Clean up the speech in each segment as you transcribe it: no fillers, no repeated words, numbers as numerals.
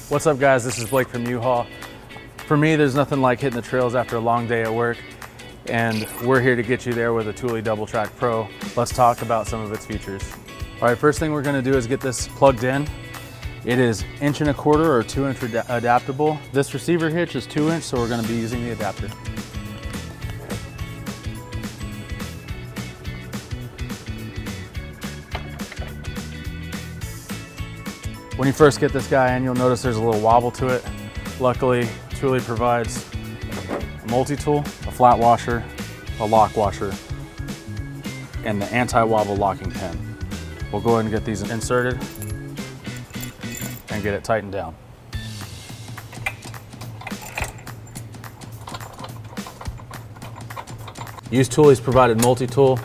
What's up guys, this is Blake from U-Haul. For me, there's nothing like hitting the trails after a long day at work, and we're here to get you there with a Thule DoubleTrack Pro. Let's talk about some of its features. All right, first thing we're gonna do is get this plugged in. It is 1.25" or 2" adaptable. This receiver hitch is 2", so we're gonna be using the adapter. When you first get this guy in, you'll notice there's a little wobble to it. Luckily, Thule provides a multi-tool, a flat washer, a lock washer, and the anti-wobble locking pin. We'll go ahead and get these inserted and get it tightened down. Use Thule's provided multi-tool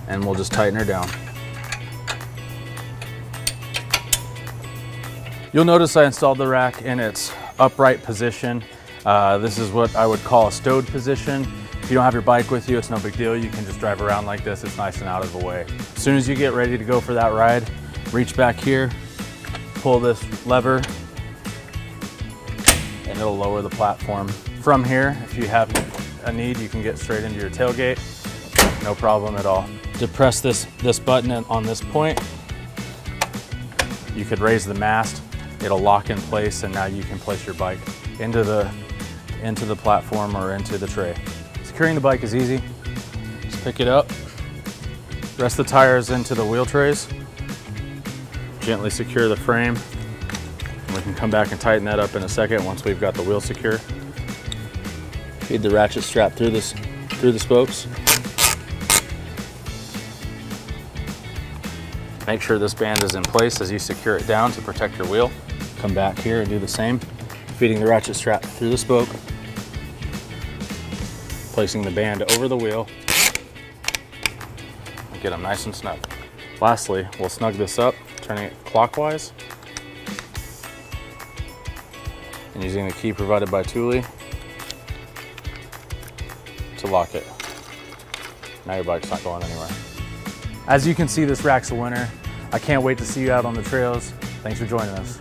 and we'll just tighten her down. You'll notice I installed the rack in its upright position. This is what I would call a stowed position. If you don't have your bike with you, it's no big deal. You can just drive around like this. It's nice and out of the way. As soon as you get ready to go for that ride, reach back here, pull this lever, and it'll lower the platform. From here, if you have a need, you can get straight into your tailgate. No problem at all. To press this button on this point, you could raise the mast. It'll lock in place, and now you can place your bike into the platform or into the tray. Securing the bike is easy. Just pick it up, rest the tires into the wheel trays, gently secure the frame, and we can come back and tighten that up in a second once we've got the wheel secure. Feed the ratchet strap through the spokes. Make sure this band is in place as you secure it down to protect your wheel. Come back here and do the same. Feeding the ratchet strap through the spoke. Placing the band over the wheel. And get them nice and snug. Lastly, we'll snug this up, turning it clockwise. And using the key provided by Thule to lock it. Now your bike's not going anywhere. As you can see, this rack's a winner. I can't wait to see you out on the trails. Thanks for joining us.